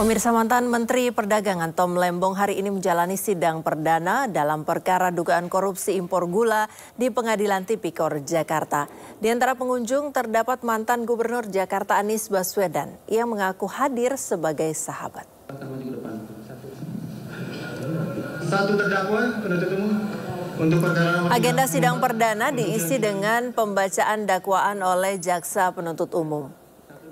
Pemirsa, mantan Menteri Perdagangan Tom Lembong hari ini menjalani sidang perdana dalam perkara dugaan korupsi impor gula di Pengadilan Tipikor Jakarta. Di antara pengunjung terdapat mantan Gubernur Jakarta Anies Baswedan yang mengaku hadir sebagai sahabat. Satu terdakwa penuntut umum untuk perkara. Agenda sidang perdana diisi dengan pembacaan dakwaan oleh jaksa penuntut umum.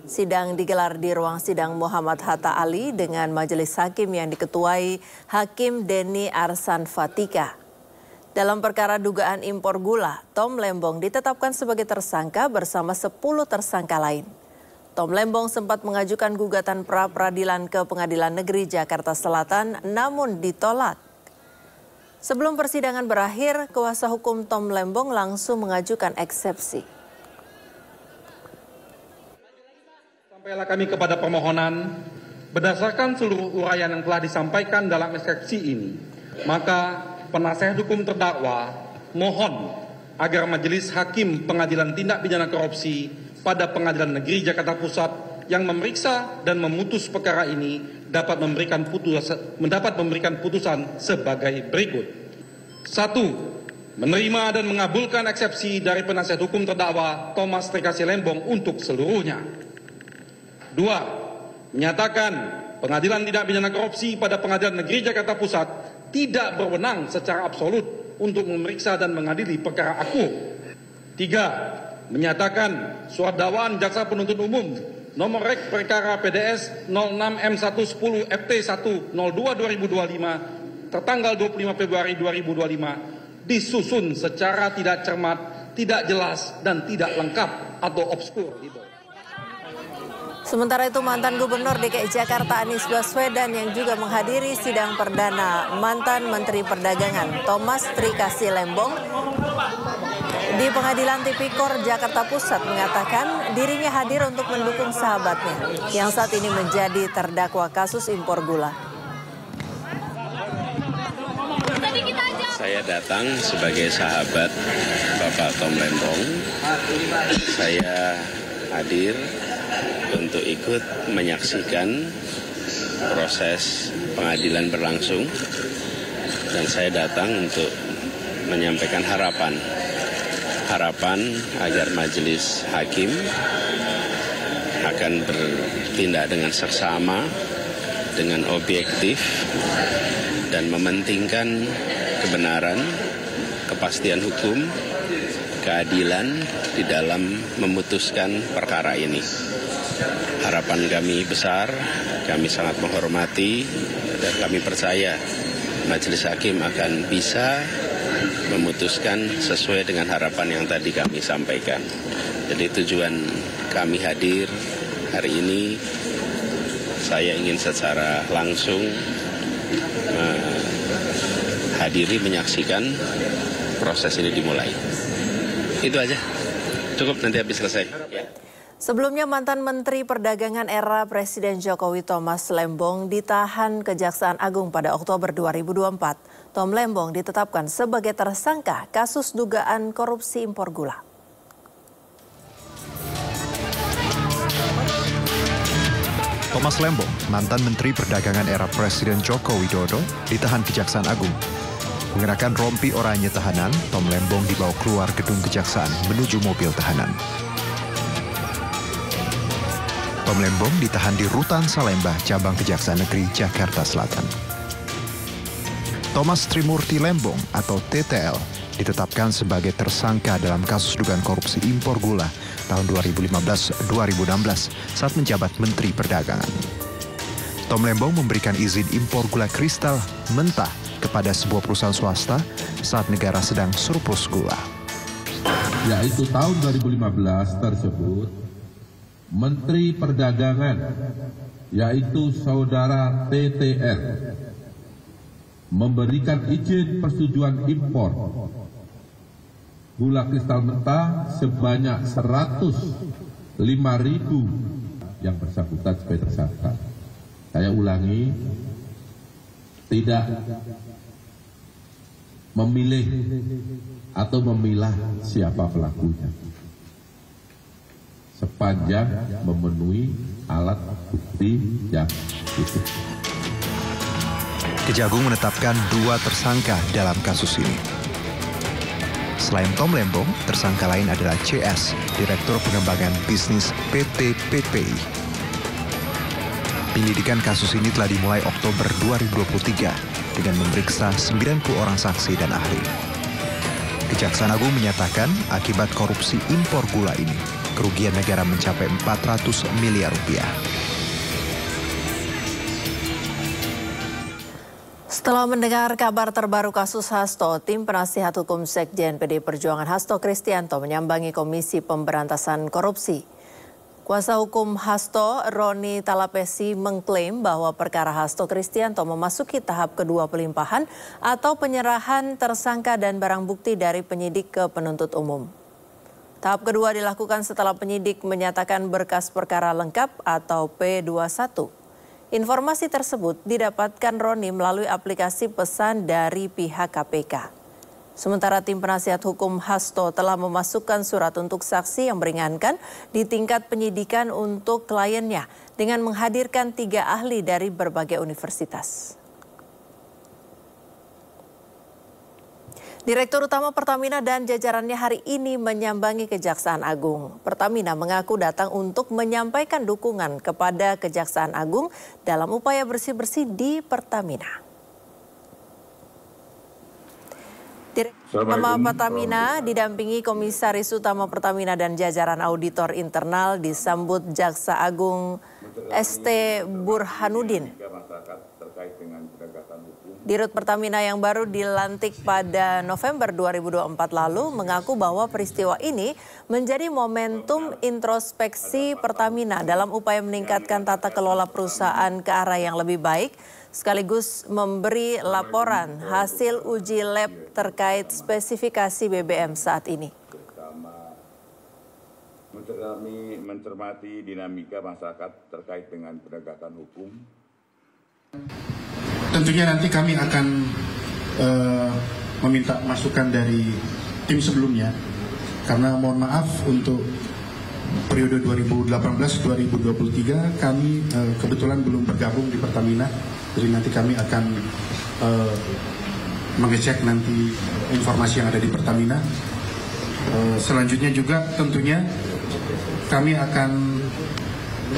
Sidang digelar di ruang sidang Muhammad Hatta Ali dengan majelis hakim yang diketuai Hakim Denny Arsan Fatika. Dalam perkara dugaan impor gula, Tom Lembong ditetapkan sebagai tersangka bersama 10 tersangka lain. Tom Lembong sempat mengajukan gugatan pra-peradilan ke Pengadilan Negeri Jakarta Selatan namun ditolak. Sebelum persidangan berakhir, kuasa hukum Tom Lembong langsung mengajukan eksepsi. Sampailah kami kepada permohonan, berdasarkan seluruh uraian yang telah disampaikan dalam eksepsi ini, maka penasihat hukum terdakwa mohon agar Majelis Hakim Pengadilan Tindak Pidana Korupsi pada Pengadilan Negeri Jakarta Pusat yang memeriksa dan memutus perkara ini dapat memberikan putusan sebagai berikut. 1. Menerima dan mengabulkan eksepsi dari penasihat hukum terdakwa Thomas Trekasi Lembong untuk seluruhnya. 2. Menyatakan Pengadilan Tindak Pidana Korupsi pada Pengadilan Negeri Jakarta Pusat tidak berwenang secara absolut untuk memeriksa dan mengadili perkara aku. 3. Menyatakan surat dakwaan jaksa penuntut umum nomor rek perkara PDS 06M110 FT1 02/2025 tertanggal 25 Februari 2025 disusun secara tidak cermat, tidak jelas, dan tidak lengkap atau obskur. Sementara itu, mantan Gubernur DKI Jakarta Anies Baswedan yang juga menghadiri sidang perdana mantan Menteri Perdagangan Thomas Trekasi Lembong di Pengadilan Tipikor Jakarta Pusat mengatakan dirinya hadir untuk mendukung sahabatnya yang saat ini menjadi terdakwa kasus impor gula. Saya datang sebagai sahabat Bapak Tom Lembong. Saya hadir untuk ikut menyaksikan proses pengadilan berlangsung, dan saya datang untuk menyampaikan harapan agar majelis hakim akan bertindak dengan seksama, dengan objektif, dan mementingkan kebenaran, kepastian hukum, keadilan di dalam memutuskan perkara ini. Harapan kami besar, kami sangat menghormati, dan kami percaya majelis hakim akan bisa memutuskan sesuai dengan harapan yang tadi kami sampaikan. Jadi tujuan kami hadir hari ini, saya ingin secara langsung hadiri menyaksikan proses ini dimulai. Itu aja, cukup, nanti habis selesai. Ya. Sebelumnya, mantan Menteri Perdagangan era Presiden Jokowi Thomas Lembong ditahan Kejaksaan Agung pada Oktober 2024. Tom Lembong ditetapkan sebagai tersangka kasus dugaan korupsi impor gula. Thomas Lembong, mantan Menteri Perdagangan era Presiden Joko Widodo, ditahan Kejaksaan Agung. Mengenakan rompi oranye tahanan, Tom Lembong dibawa keluar gedung kejaksaan menuju mobil tahanan. Tom Lembong ditahan di Rutan Salemba, Cabang Kejaksaan Negeri Jakarta Selatan. Thomas Trimurti Lembong atau TTL ditetapkan sebagai tersangka dalam kasus dugaan korupsi impor gula tahun 2015-2016 saat menjabat Menteri Perdagangan. Tom Lembong memberikan izin impor gula kristal mentah kepada sebuah perusahaan swasta saat negara sedang surplus gula. Yaitu tahun 2015 tersebut, Menteri Perdagangan, yaitu Saudara TTL, memberikan izin persetujuan impor gula kristal mentah sebanyak 105.000 yang bersangkutan sebagai tersangka. Saya ulangi, tidak memilih atau memilah siapa pelakunya, sepanjang memenuhi alat bukti yang Gitu. Kejagung menetapkan 2 tersangka dalam kasus ini. Selain Tom Lembong, tersangka lain adalah CS, Direktur Pengembangan Bisnis PT PPI. Penyelidikan kasus ini telah dimulai Oktober 2023 dengan memeriksa 90 orang saksi dan ahli. Kejaksaan Agung menyatakan akibat korupsi impor gula ini, kerugian negara mencapai 400 miliar rupiah. Setelah mendengar kabar terbaru kasus Hasto, tim penasihat hukum Sekjen PDI Perjuangan Hasto Kristianto menyambangi Komisi Pemberantasan Korupsi. Kuasa hukum Hasto, Roni Talapesi, mengklaim bahwa perkara Hasto Kristianto memasuki tahap kedua pelimpahan atau penyerahan tersangka dan barang bukti dari penyidik ke penuntut umum. Tahap kedua dilakukan setelah penyidik menyatakan berkas perkara lengkap atau P21. Informasi tersebut didapatkan Roni melalui aplikasi pesan dari pihak KPK. Sementara tim penasihat hukum Hasto telah memasukkan surat untuk saksi yang meringankan di tingkat penyidikan untuk kliennya dengan menghadirkan 3 ahli dari berbagai universitas. Direktur Utama Pertamina dan jajarannya hari ini menyambangi Kejaksaan Agung. Pertamina mengaku datang untuk menyampaikan dukungan kepada Kejaksaan Agung dalam upaya bersih-bersih di Pertamina. Direktur Utama Pertamina didampingi Komisaris Utama Pertamina dan jajaran auditor internal disambut Jaksa Agung ST Burhanuddin. Dirut Pertamina yang baru dilantik pada November 2024 lalu mengaku bahwa peristiwa ini menjadi momentum introspeksi Pertamina dalam upaya meningkatkan tata kelola perusahaan ke arah yang lebih baik, sekaligus memberi laporan hasil uji lab terkait spesifikasi BBM saat ini. Kami mencermati dinamika masyarakat terkait dengan penegakan hukum. Tentunya nanti kami akan meminta masukan dari tim sebelumnya, karena mohon maaf untuk periode 2018-2023 kami kebetulan belum bergabung di Pertamina, jadi nanti kami akan mengecek nanti informasi yang ada di Pertamina. Selanjutnya juga tentunya kami akan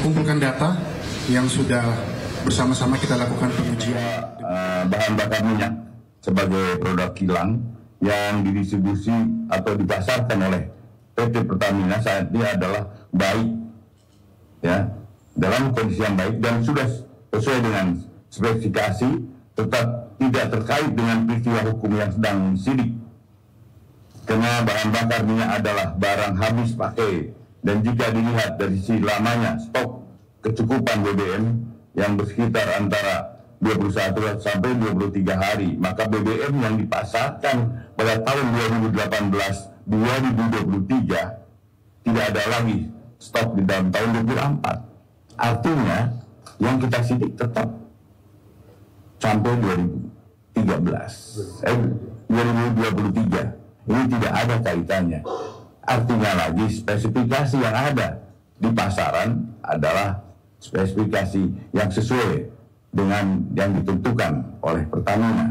kumpulkan data yang sudah bersama-sama kita lakukan pengujian. Bahan bakar minyak sebagai produk kilang yang didistribusi atau dipasarkan oleh PT Pertamina saat ini adalah baik, ya, dalam kondisi yang baik dan sudah sesuai dengan spesifikasi, tetap tidak terkait dengan peristiwa hukum yang sedang sidik. Karena bahan bakar minyak adalah barang habis pakai, dan jika dilihat dari sisi lamanya stok kecukupan BBM yang bersekitar antara 21 sampai 23 hari, maka BBM yang dipasarkan pada tahun 2018-2023 tidak ada lagi stok di dalam tahun 2024. Artinya yang kita sidik tetap sampai 2023. Ini tidak ada kaitannya. Artinya lagi spesifikasi yang ada di pasaran adalah spesifikasi yang sesuai dengan yang ditentukan oleh Pertamina.